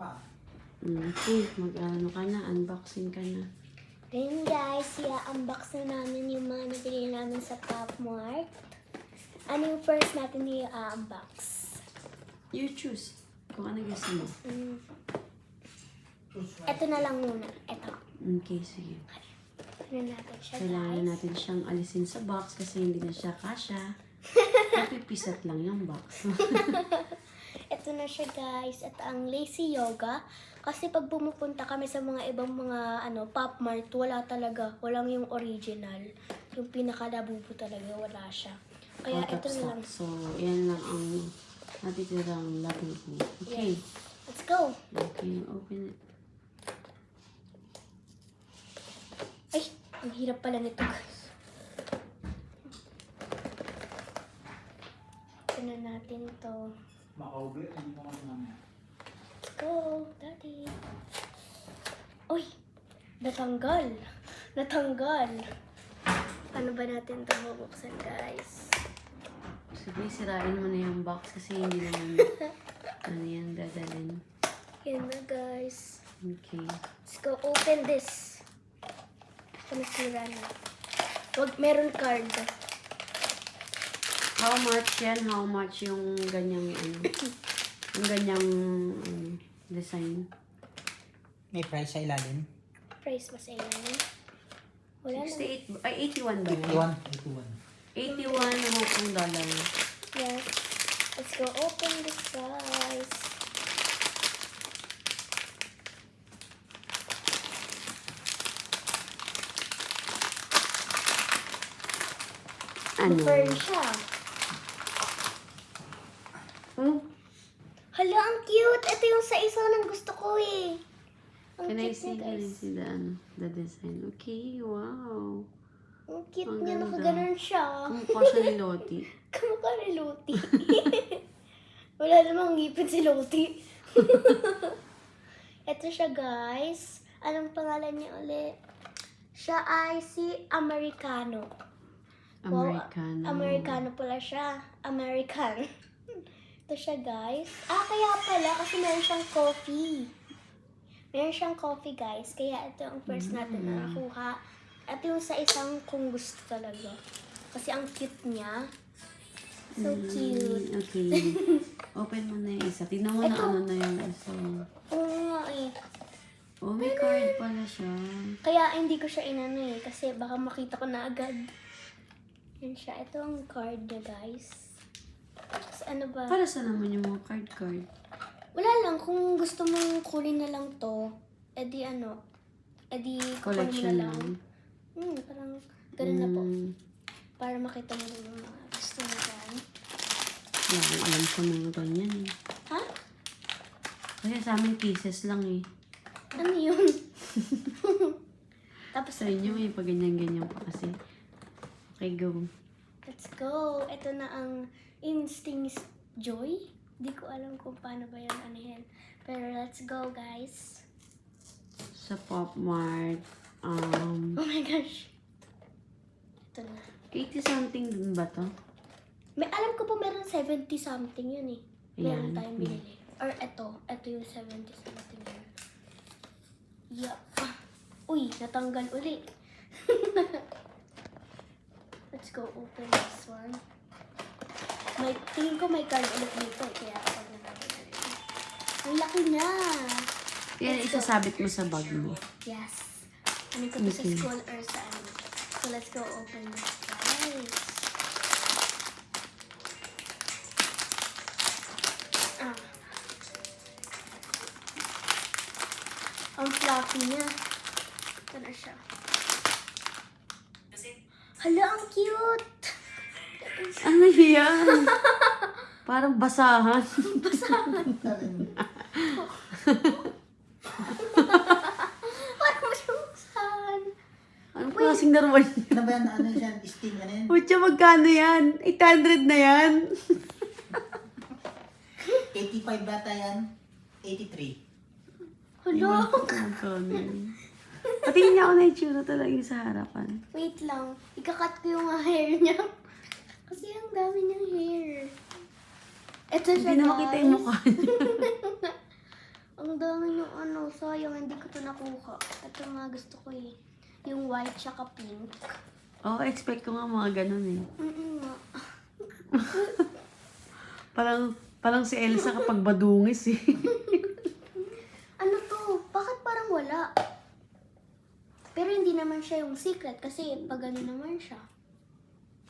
Okay, mag-ano ka na, unboxing ka na. Then guys, i-unbox na namin yung mga nabili namin sa Pop Mart. Ano yung first natin i-unbox? You choose kung ano gusto mo. Ito na lang muna. Ito. Okay, sige. Ano natin siya, Kailangan guys? natin siyang alisin sa box kasi hindi na siya kasya. Napipisat lang yung box. Ito na siya, guys. Ito ang Lazy Yoga. Kasi pag pumupunta kami sa mga ibang mga Pop Mart, wala talaga. Walang yung original. Yung pinakalabubo talaga, wala siya. Kaya Out of ito na lang. stock. So, yan lang ang natitirang labubo. Okay. Yes. Let's go. Okay, open it. Ay, ang hirap pala nito, guys. Ito na natin to. Makaubli, hindi mo mamaya. Let's go, Daddy. Uy, natanggal. Natanggal. Ano ba natin ito bubuksan, guys? Sige, sirain mo na yung box kasi hindi naman ano yan dadalhin. Yan na, guys. Okay. Let's go open this. Ito na sira na. Wag, meron card. How much yan? How much yung ganyang yung ganyang design? May price sa ilalim? Price ba sa inyo? Wala na. 68, ay 81 ba yan? 81. 81 ang hukong dollar. Yes. Let's go open this, guys. Ano? Fern siya. Oh, Hala, ang cute! Ito yung sa isa ng gusto ko eh. Ang can I cute see, niya, can I guys. see the design? Okay, wow. Ang cute Ang niya, ganda. nakaganon siya. Kamukha siya ni Lottie. Kamukha ni Loti. Wala namang ngipin si Loti. Ito siya, guys. Anong pangalan niya ulit? Siya ay si Americano. Wow, Americano. Americano pala siya. American. Ito siya, guys. Kaya pala kasi meron siyang coffee. Meron siyang coffee, guys. Kaya ito ang first natin na nakuha. Ito yung sa isang kung gusto talaga. Kasi ang cute niya. So cute. Okay. Open mo na yung isa. Tingnan mo na Ito. ano na yung isa. Oo nga eh. Oh, may card pala siya. Kaya hindi ko siya inano eh. Kasi baka makita ko na agad. Yan siya. Ito ang card niya, guys. Tapos ano ba? Para sa naman yung mga card. Wala lang. Kung gusto mong kunin na lang to, edi edi kunin mo Collection na lang. lang. Parang ganun na po. Mm, Para makita mo yung mga gusto mo dyan. wala akong alam sa mga ganyan eh. Ha? Kasi sa amin pieces lang eh. Ano yun? Tapos Sa inyo may pa ganyan-ganyan pa kasi. Okay, go. let's go. Ito na ang Instincts Joy. Di ko alam kung paano ba yan anihin. Pero let's go, guys. Sa Pop Mart, Oh my gosh. Ito na. 80 something din ba to? Alam ko po meron 70 something yun eh. Meron Ayan. tayong binili. Or ito yung 70 something yun. Yeah. Uy, natanggal uli. Let's go open this one. Tingin ko may card ulit dito. Kaya pag natanggal. Ang laki niya. Yan, Let's go. isasabit mo sa bag mo. Yes. Ano ko to sa Okay. school or sa ano. So let's go open this, guys. Ang fluffy niya. Ito na siya. Hala, ang cute! Ano yan? Parang basahan. Parang masyusan. Anong klaseng laruan yan? Ano ba yan? Ano yan? Steam ano yan? Pucha, magkano yan? 800 na yan? 85 bata yan? 83. Hala! Magkano yan? Patingin niya ako na itsura talaga yung sa harapan. Wait lang. Ikakat ko yung hair niya. Kasi ang dami niyang hair. Ito siya, Hindi na makita yung guys. mukha niya. Ang Ang dami yung ano, sayang hindi ko to nakuha. Ito nga gusto ko eh. Yung white tsaka pink. Oo, expect ko nga mga ganun eh. Nga. Parang si Elsa kapag badungis eh. Ano to? Bakit parang wala? Pero hindi naman siya yung secret kasi pag ano naman siya.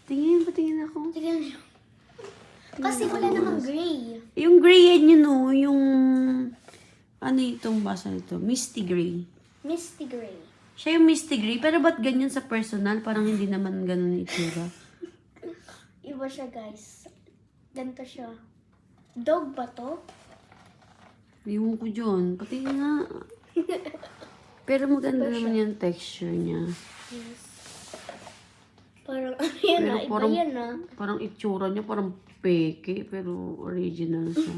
Patingin ako. Tignan niyo. Kasi wala namang gray. Yung gray yan yun oh, yung... Ano itong basa nito? Misty gray. Misty gray. Siya yung misty gray, pero ba't ganyan sa personal? Parang hindi naman ganun itsura. Iba siya guys. Ganito siya. Dog ba to? Ewan ko dyan. Patingin nga. Pero maganda naman yung texture niya. Yes. Parang ano yan Pero ah. Iba parang- yan ah. Parang itsura niya, parang peke, pero original siya.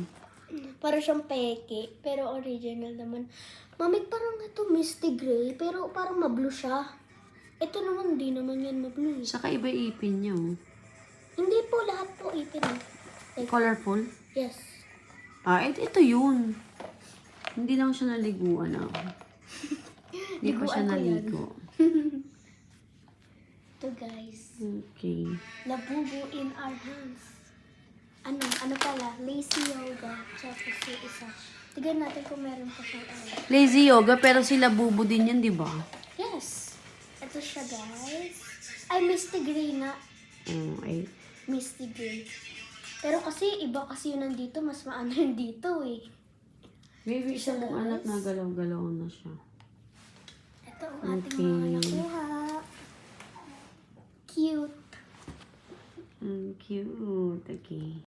Parang siyang peke. Pero original naman. Mami, parang ito misty gray. Pero parang ma-blue siya. Ito naman, di naman yan ma-blue. Saka iba ipin niya oh. Hindi po, lahat po ipin. Colorful. Yes. Ah, ito yun. Hindi lang siya naliguan ako. Hindi ko siya Liguan ko yan. naligo. Ito guys. Okay. Labubu in our hands. Ano pala? Lazy yoga. Tapos yung isa. Tignan natin kung meron pa siyang ano. Lazy yoga, pero sila bubo din yan, di ba? Yes. Ito siya guys. Ay, misty gray nga. Ay. Misty gray. Pero kasi iba kasi yun nandito. Mas maano yun dito eh. Maybe isa mong anak na galaw-galaw na siya. Ito ang ating mga Okay. nakuha. Cute. Cute. Okay.